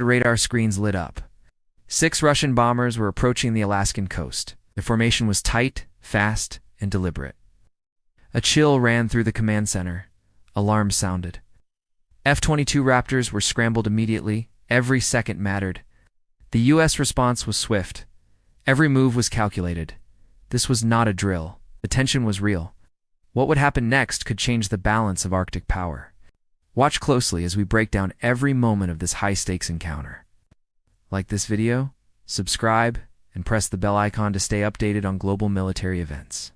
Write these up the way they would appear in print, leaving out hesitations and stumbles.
radar screens lit up. 6 Russian bombers were approaching the Alaskan coast. The formation was tight, fast, and deliberate. A chill ran through the command center. Alarms sounded. F-22 Raptors were scrambled immediately. Every second mattered. The U.S. response was swift. Every move was calculated. This was not a drill. The tension was real. What would happen next could change the balance of Arctic power. Watch closely as we break down every moment of this high-stakes encounter. Like this video, subscribe, and press the bell icon to stay updated on global military events.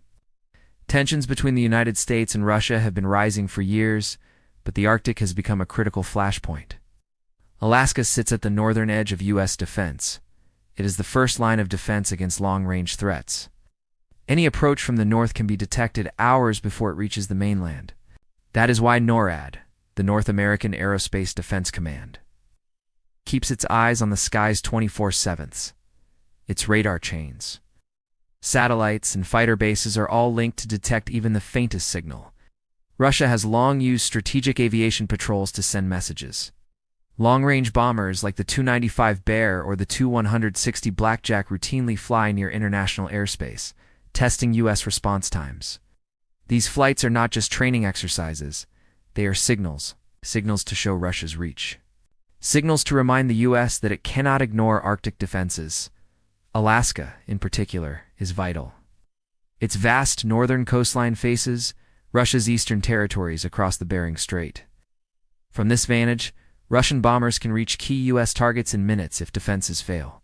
Tensions between the United States and Russia have been rising for years, but the Arctic has become a critical flashpoint. Alaska sits at the northern edge of U.S. defense. It is the first line of defense against long-range threats. Any approach from the north can be detected hours before it reaches the mainland. That is why NORAD, the North American Aerospace Defense Command, keeps its eyes on the skies 24/7. Its radar chains, satellites, and fighter bases are all linked to detect even the faintest signal. Russia has long used strategic aviation patrols to send messages. Long-range bombers like the Tu-95 Bear or the Tu-160 Blackjack routinely fly near international airspace, testing U.S. response times. These flights are not just training exercises. They are signals to show Russia's reach. Signals to remind the U.S. that it cannot ignore Arctic defenses. Alaska, in particular, is vital. Its vast northern coastline faces Russia's eastern territories across the Bering Strait. From this vantage, Russian bombers can reach key U.S. targets in minutes if defenses fail.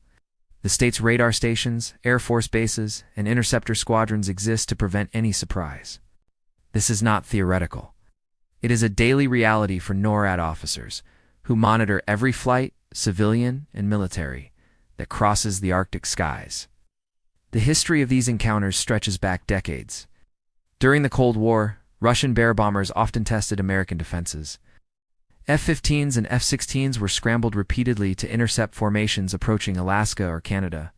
The state's radar stations, Air Force bases, and interceptor squadrons exist to prevent any surprise. This is not theoretical. It is a daily reality for NORAD officers, who monitor every flight, civilian and military, that crosses the Arctic skies. The history of these encounters stretches back decades. During the Cold War, Russian Bear bombers often tested American defenses. F-15s and F-16s were scrambled repeatedly to intercept formations approaching Alaska or Canada.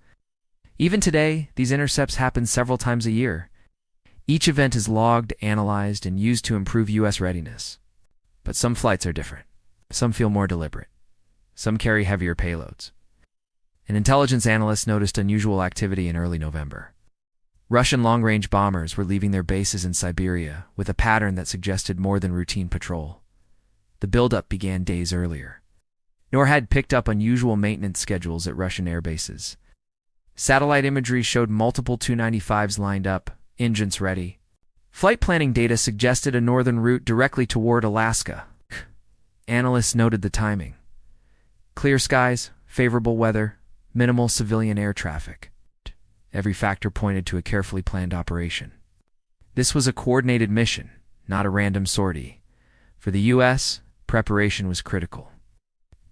Even today, these intercepts happen several times a year. Each event is logged, analyzed, and used to improve U.S. readiness. But some flights are different. Some feel more deliberate. Some carry heavier payloads. An intelligence analyst noticed unusual activity in early November. Russian long-range bombers were leaving their bases in Siberia with a pattern that suggested more than routine patrol. The buildup began days earlier. NORAD picked up unusual maintenance schedules at Russian air bases. Satellite imagery showed multiple Tu-95s lined up, engines ready. Flight planning data suggested a northern route directly toward Alaska. Analysts noted the timing. Clear skies, favorable weather, minimal civilian air traffic. Every factor pointed to a carefully planned operation. This was a coordinated mission, not a random sortie. For the U.S., preparation was critical.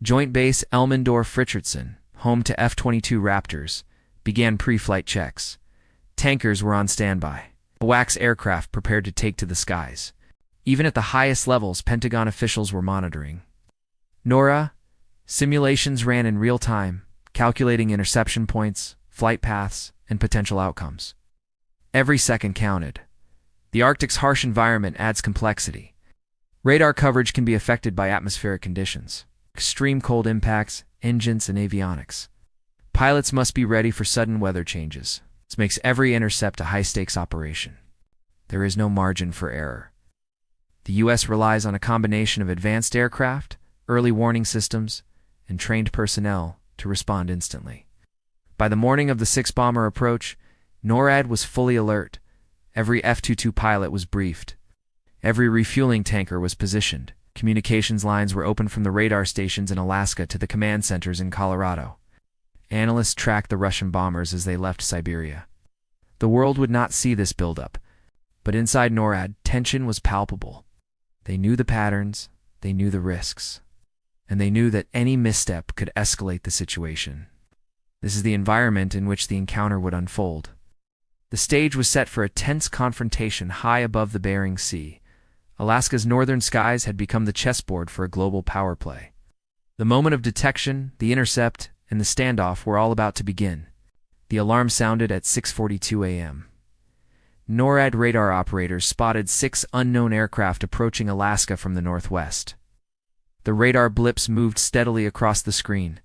Joint Base Elmendorf-Richardson, home to F-22 Raptors, began pre-flight checks. Tankers were on standby. AWACS aircraft prepared to take to the skies. Even at the highest levels, Pentagon officials were monitoring. NORAD simulations ran in real time, calculating interception points, flight paths, and potential outcomes. Every second counted. The Arctic's harsh environment adds complexity. Radar coverage can be affected by atmospheric conditions, extreme cold impacts, engines, and avionics. Pilots must be ready for sudden weather changes. This makes every intercept a high-stakes operation. There is no margin for error. The U.S. relies on a combination of advanced aircraft, early warning systems, and trained personnel to respond instantly. By the morning of the 6-bomber approach, NORAD was fully alert. Every F-22 pilot was briefed. Every refueling tanker was positioned. Communications lines were opened from the radar stations in Alaska to the command centers in Colorado. Analysts tracked the Russian bombers as they left Siberia. The world would not see this buildup, but inside NORAD, tension was palpable. They knew the patterns, they knew the risks, and they knew that any misstep could escalate the situation. This is the environment in which the encounter would unfold. The stage was set for a tense confrontation high above the Bering Sea. Alaska's northern skies had become the chessboard for a global power play. The moment of detection, the intercept, and the standoff were all about to begin. The alarm sounded at 6:42 a.m. NORAD radar operators spotted 6 unknown aircraft approaching Alaska from the northwest. The radar blips moved steadily across the screen.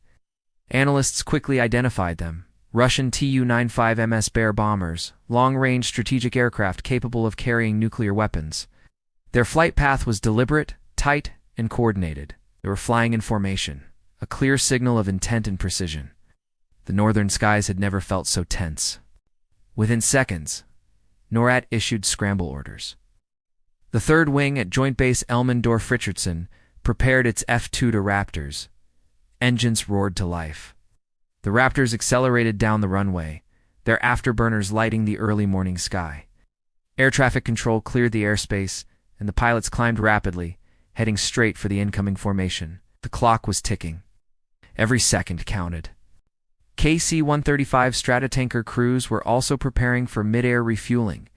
Analysts quickly identified them. Russian Tu-95MS Bear bombers, long-range strategic aircraft capable of carrying nuclear weapons. Their flight path was deliberate, tight, and coordinated. They were flying in formation, a clear signal of intent and precision. The northern skies had never felt so tense. Within seconds, NORAD issued scramble orders. The 3rd Wing at Joint Base Elmendorf-Richardson prepared its F-22 Raptors. Engines roared to life. The Raptors accelerated down the runway, their afterburners lighting the early morning sky. Air traffic control cleared the airspace, and the pilots climbed rapidly, heading straight for the incoming formation. The clock was ticking. Every second counted. KC-135 Stratotanker crews were also preparing for mid-air refueling.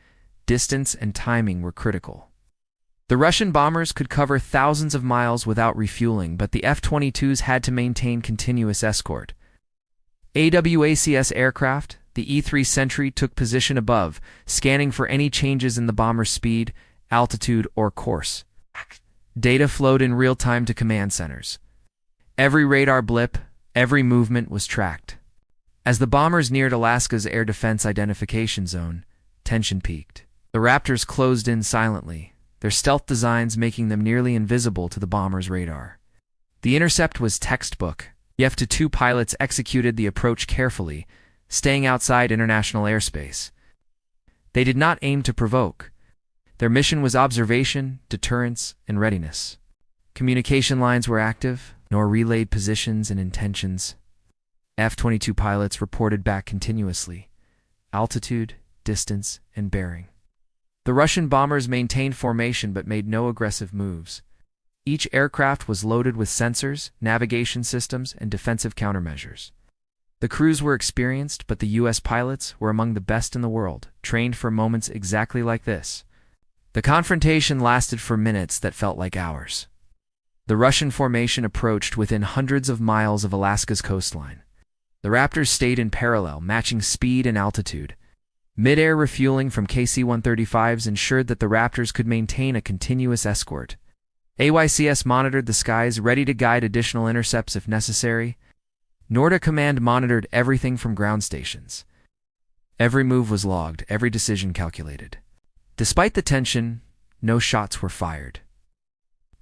Distance and timing were critical. The Russian bombers could cover thousands of miles without refueling, but the F-22s had to maintain continuous escort. AWACS aircraft, the E-3 Sentry, took position above, scanning for any changes in the bomber's speed, altitude, or course. Data flowed in real time to command centers. Every radar blip, every movement was tracked. As the bombers neared Alaska's air defense identification zone, tension peaked. The Raptors closed in silently, their stealth designs making them nearly invisible to the bomber's radar. The intercept was textbook. The F-22 pilots executed the approach carefully, staying outside international airspace. They did not aim to provoke. Their mission was observation, deterrence, and readiness. Communication lines were active, nor relayed positions and intentions. F-22 pilots reported back continuously: altitude, distance, and bearing. The Russian bombers maintained formation but made no aggressive moves. Each aircraft was loaded with sensors, navigation systems, and defensive countermeasures. The crews were experienced, but the U.S. pilots were among the best in the world, trained for moments exactly like this. The confrontation lasted for minutes that felt like hours. The Russian formation approached within hundreds of miles of Alaska's coastline. The Raptors stayed in parallel, matching speed and altitude. Mid-air refueling from KC-135s ensured that the Raptors could maintain a continuous escort. AWACS monitored the skies, ready to guide additional intercepts if necessary. NORAD Command monitored everything from ground stations. Every move was logged, every decision calculated. Despite the tension, no shots were fired.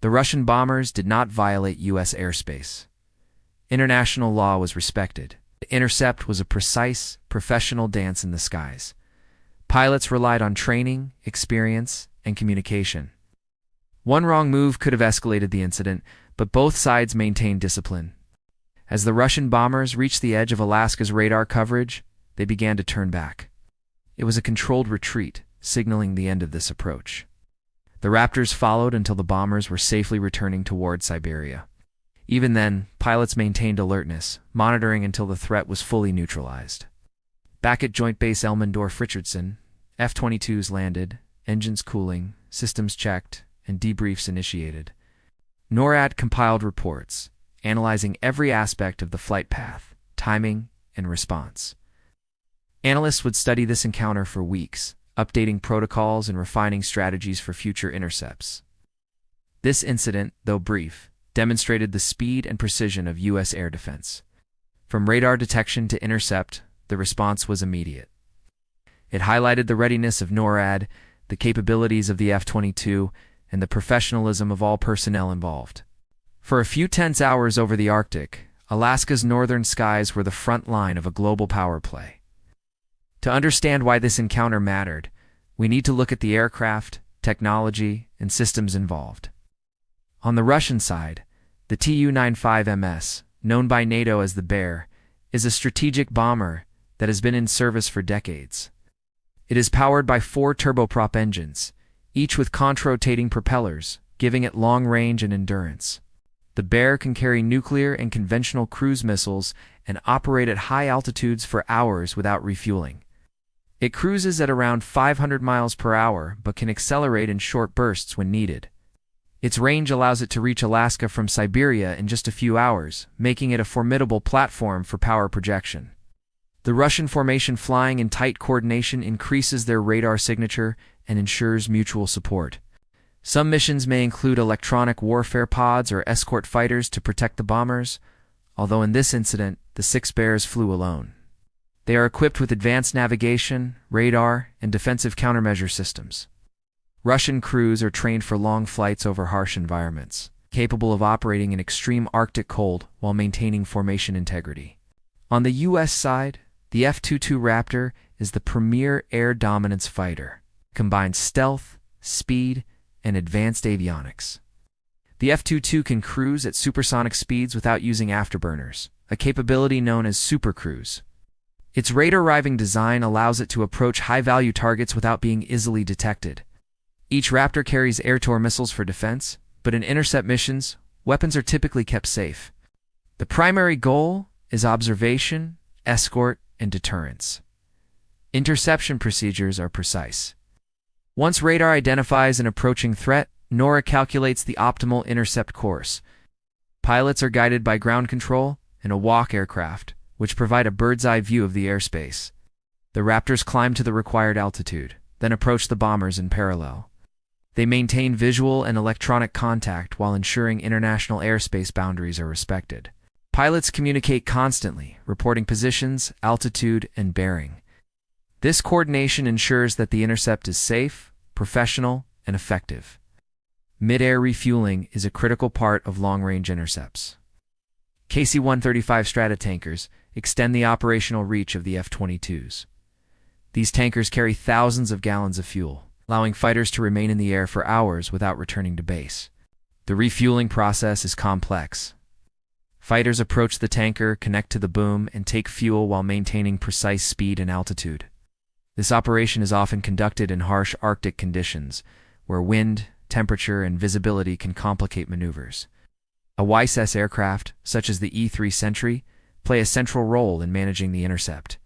The Russian bombers did not violate U.S. airspace. International law was respected. The intercept was a precise, professional dance in the skies. Pilots relied on training, experience, and communication. One wrong move could have escalated the incident, but both sides maintained discipline. As the Russian bombers reached the edge of Alaska's radar coverage, they began to turn back. It was a controlled retreat, signaling the end of this approach. The Raptors followed until the bombers were safely returning toward Siberia. Even then, pilots maintained alertness, monitoring until the threat was fully neutralized. Back at Joint Base Elmendorf-Richardson, F-22s landed, engines cooling, systems checked, and debriefs initiated. NORAD compiled reports, analyzing every aspect of the flight path, timing, and response. Analysts would study this encounter for weeks, updating protocols and refining strategies for future intercepts. This incident, though brief, demonstrated the speed and precision of U.S. air defense. From radar detection to intercept, the response was immediate. It highlighted the readiness of NORAD, the capabilities of the F-22, and the professionalism of all personnel involved. For a few tense hours over the Arctic, Alaska's northern skies were the front line of a global power play. To understand why this encounter mattered, we need to look at the aircraft, technology, and systems involved. On the Russian side, the Tu-95MS, known by NATO as the Bear, is a strategic bomber that has been in service for decades. It is powered by 4 turboprop engines, each with contra-rotating propellers, giving it long range and endurance. The Bear can carry nuclear and conventional cruise missiles and operate at high altitudes for hours without refueling. It cruises at around 500 miles per hour but can accelerate in short bursts when needed. Its range allows it to reach Alaska from Siberia in just a few hours, making it a formidable platform for power projection. The Russian formation flying in tight coordination increases their radar signature and ensures mutual support. Some missions may include electronic warfare pods or escort fighters to protect the bombers, although in this incident, the 6 Bears flew alone. They are equipped with advanced navigation, radar, and defensive countermeasure systems. Russian crews are trained for long flights over harsh environments, capable of operating in extreme Arctic cold while maintaining formation integrity. On the U.S. side, the F-22 Raptor is the premier air dominance fighter, combines stealth, speed, and advanced avionics. The F-22 can cruise at supersonic speeds without using afterburners, a capability known as supercruise. Its radar-riving design allows it to approach high-value targets without being easily detected. Each Raptor carries air-to-air missiles for defense, but in intercept missions, weapons are typically kept safe. The primary goal is observation, escort, and deterrence. Interception procedures are precise. Once radar identifies an approaching threat, NORAD calculates the optimal intercept course. Pilots are guided by ground control and a walk aircraft, which provide a bird's-eye view of the airspace. The Raptors climb to the required altitude, then approach the bombers in parallel. They maintain visual and electronic contact while ensuring international airspace boundaries are respected. Pilots communicate constantly, reporting positions, altitude, and bearing. This coordination ensures that the intercept is safe, professional, and effective. Mid-air refueling is a critical part of long-range intercepts. KC-135 Stratotankers extend the operational reach of the F-22s. These tankers carry thousands of gallons of fuel, allowing fighters to remain in the air for hours without returning to base. The refueling process is complex. Fighters approach the tanker, connect to the boom, and take fuel while maintaining precise speed and altitude. This operation is often conducted in harsh Arctic conditions, where wind, temperature, and visibility can complicate maneuvers. A WISS aircraft, such as the E-3 Sentry, play a central role in managing the intercept.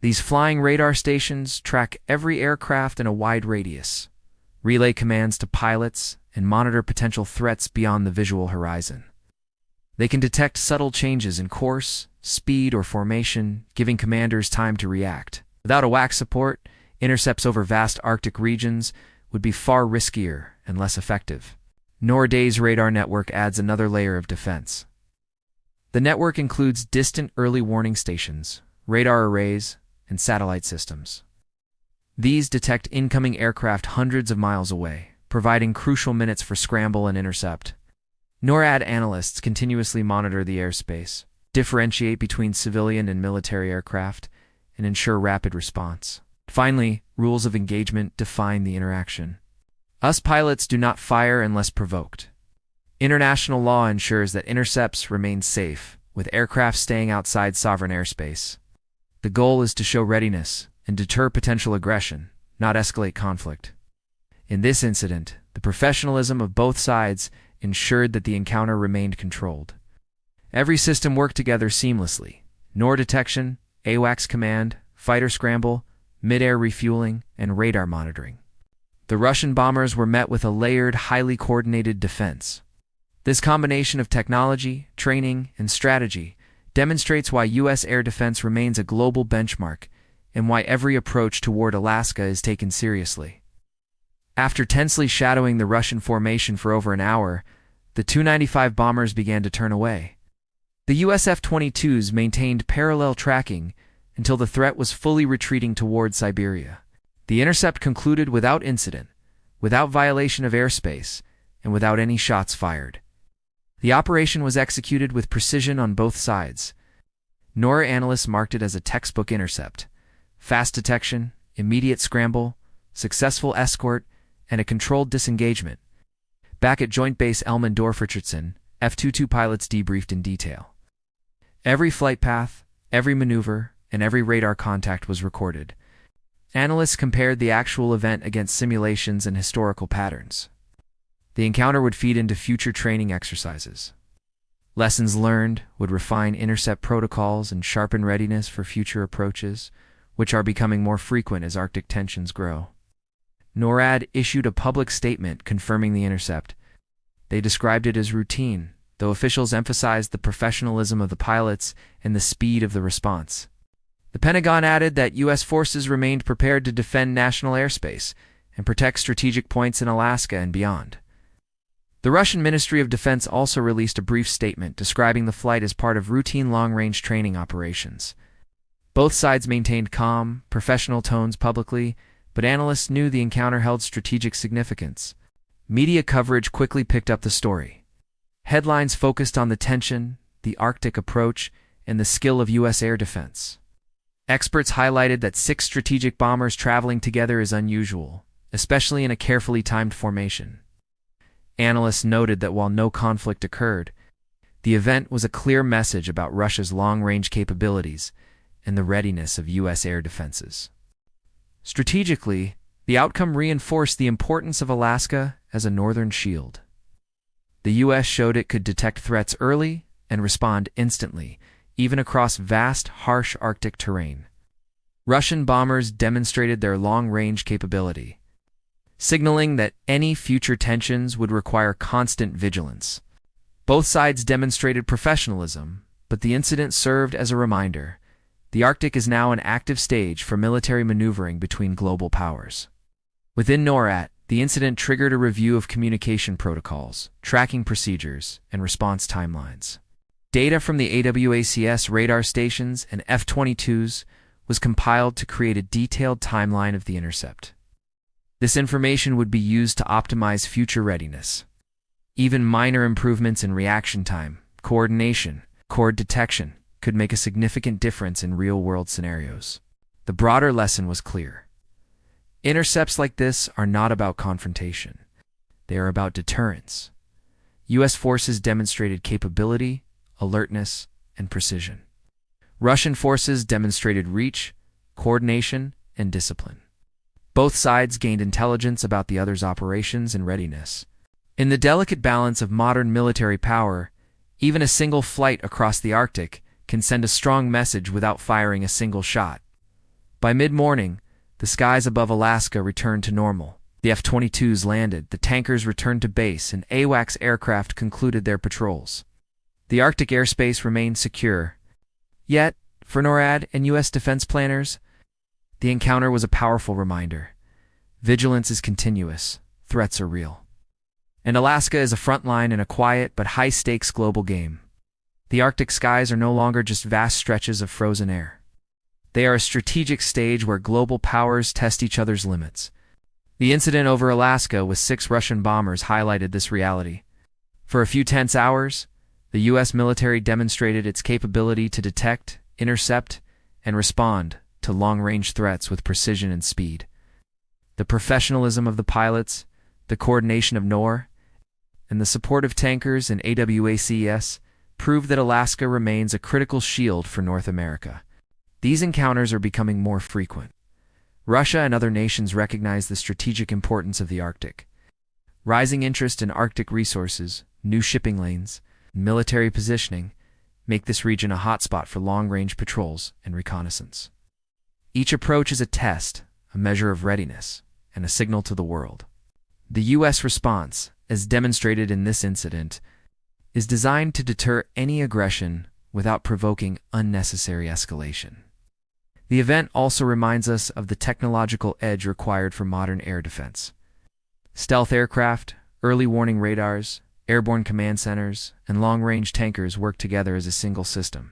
These flying radar stations track every aircraft in a wide radius, relay commands to pilots, and monitor potential threats beyond the visual horizon. They can detect subtle changes in course, speed, or formation, giving commanders time to react. Without a WAC support, intercepts over vast Arctic regions would be far riskier and less effective. NORAD's radar network adds another layer of defense. The network includes distant early warning stations, radar arrays, and satellite systems. These detect incoming aircraft hundreds of miles away, providing crucial minutes for scramble and intercept. NORAD analysts continuously monitor the airspace, differentiate between civilian and military aircraft, and ensure rapid response. Finally, rules of engagement define the interaction. Us pilots do not fire unless provoked. International law ensures that intercepts remain safe, with aircraft staying outside sovereign airspace. The goal is to show readiness and deter potential aggression, not escalate conflict. In this incident, the professionalism of both sides ensured that the encounter remained controlled. Every system worked together seamlessly: NOR detection, AWACS command, fighter scramble, mid-air refueling, and radar monitoring. The Russian bombers were met with a layered, highly coordinated defense. This combination of technology, training, and strategy demonstrates why U.S. air defense remains a global benchmark and why every approach toward Alaska is taken seriously. After tensely shadowing the Russian formation for over an hour, the Tu-95 bombers began to turn away. The U.S. F-22s maintained parallel tracking until the threat was fully retreating toward Siberia. The intercept concluded without incident, without violation of airspace, and without any shots fired. The operation was executed with precision on both sides. NORAD analysts marked it as a textbook intercept: fast detection, immediate scramble, successful escort, and a controlled disengagement. Back at Joint Base Elmendorf-Richardson, F-22 pilots debriefed in detail. Every flight path, every maneuver, and every radar contact was recorded. Analysts compared the actual event against simulations and historical patterns. The encounter would feed into future training exercises. Lessons learned would refine intercept protocols and sharpen readiness for future approaches, which are becoming more frequent as Arctic tensions grow. NORAD issued a public statement confirming the intercept. They described it as routine, though officials emphasized the professionalism of the pilots and the speed of the response. The Pentagon added that U.S. forces remained prepared to defend national airspace and protect strategic points in Alaska and beyond. The Russian Ministry of Defense also released a brief statement describing the flight as part of routine long-range training operations. Both sides maintained calm, professional tones publicly, but analysts knew the encounter held strategic significance. Media coverage quickly picked up the story. Headlines focused on the tension, the Arctic approach, and the skill of U.S. air defense. Experts highlighted that 6 strategic bombers traveling together is unusual, especially in a carefully timed formation. Analysts noted that while no conflict occurred, the event was a clear message about Russia's long-range capabilities and the readiness of U.S. air defenses. Strategically, the outcome reinforced the importance of Alaska as a northern shield. The U.S. showed it could detect threats early and respond instantly, even across vast, harsh Arctic terrain. Russian bombers demonstrated their long-range capability, signaling that any future tensions would require constant vigilance. Both sides demonstrated professionalism, but the incident served as a reminder. The Arctic is now an active stage for military maneuvering between global powers. Within NORAD, the incident triggered a review of communication protocols, tracking procedures, and response timelines. Data from the AWACS radar stations and F-22s was compiled to create a detailed timeline of the intercept. This information would be used to optimize future readiness. Even minor improvements in reaction time, coordination, chord detection could make a significant difference in real-world scenarios. The broader lesson was clear. Intercepts like this are not about confrontation. They are about deterrence. U.S. forces demonstrated capability, alertness, and precision. Russian forces demonstrated reach, coordination, and discipline. Both sides gained intelligence about the other's operations and readiness. In the delicate balance of modern military power, even a single flight across the Arctic can send a strong message without firing a single shot. By mid-morning, the skies above Alaska returned to normal. The F-22s landed, the tankers returned to base, and AWACS aircraft concluded their patrols. The Arctic airspace remained secure. Yet, for NORAD and U.S. defense planners, the encounter was a powerful reminder. Vigilance is continuous. Threats are real. And Alaska is a front line in a quiet but high-stakes global game. The Arctic skies are no longer just vast stretches of frozen air. They are a strategic stage where global powers test each other's limits. The incident over Alaska with 6 Russian bombers highlighted this reality. For a few tense hours, the U.S. military demonstrated its capability to detect, intercept, and respond to long-range threats with precision and speed. The professionalism of the pilots, the coordination of NOR, and the support of tankers and AWACS prove that Alaska remains a critical shield for North America. These encounters are becoming more frequent. Russia and other nations recognize the strategic importance of the Arctic. Rising interest in Arctic resources, new shipping lanes, and military positioning make this region a hotspot for long-range patrols and reconnaissance. Each approach is a test, a measure of readiness, and a signal to the world. The U.S. response, as demonstrated in this incident, is designed to deter any aggression without provoking unnecessary escalation. The event also reminds us of the technological edge required for modern air defense. Stealth aircraft, early warning radars, airborne command centers, and long-range tankers work together as a single system.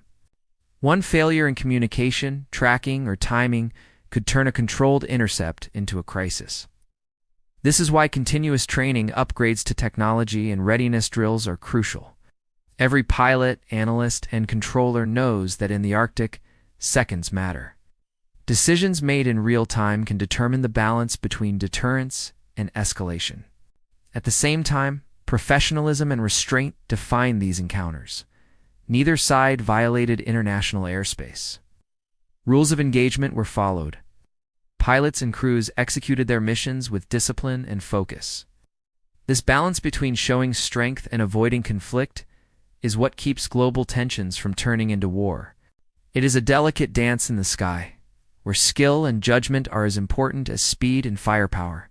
One failure in communication, tracking, or timing could turn a controlled intercept into a crisis. This is why continuous training, upgrades to technology, and readiness drills are crucial. Every pilot, analyst, and controller knows that in the Arctic, seconds matter. Decisions made in real time can determine the balance between deterrence and escalation. At the same time, professionalism and restraint define these encounters. Neither side violated international airspace. Rules of engagement were followed. Pilots and crews executed their missions with discipline and focus. This balance between showing strength and avoiding conflict is what keeps global tensions from turning into war. It is a delicate dance in the sky, where skill and judgment are as important as speed and firepower.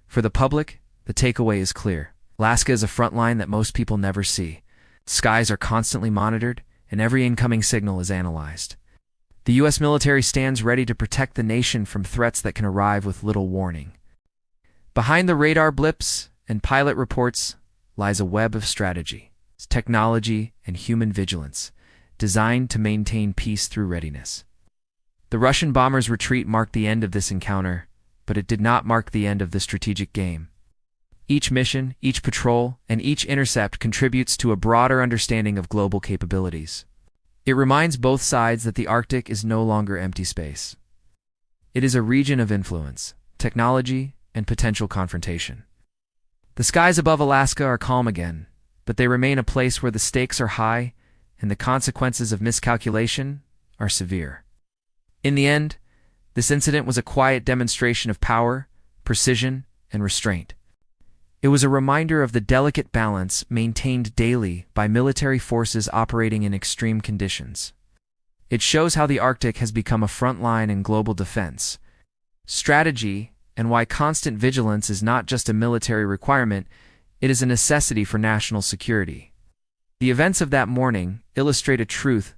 For the public, the takeaway is clear. Alaska is a front line that most people never see. Skies are constantly monitored, and every incoming signal is analyzed. The U.S. military stands ready to protect the nation from threats that can arrive with little warning. Behind the radar blips and pilot reports lies a web of strategy, technology, and human vigilance, designed to maintain peace through readiness. The Russian bombers' retreat marked the end of this encounter, but it did not mark the end of the strategic game. Each mission, each patrol, and each intercept contributes to a broader understanding of global capabilities. It reminds both sides that the Arctic is no longer empty space. It is a region of influence, technology, and potential confrontation. The skies above Alaska are calm again, but they remain a place where the stakes are high and the consequences of miscalculation are severe. In the end, this incident was a quiet demonstration of power, precision, and restraint. It was a reminder of the delicate balance maintained daily by military forces operating in extreme conditions. It shows how the Arctic has become a front line in global defense, strategy, and why constant vigilance is not just a military requirement, it is a necessity for national security. The events of that morning illustrate a truth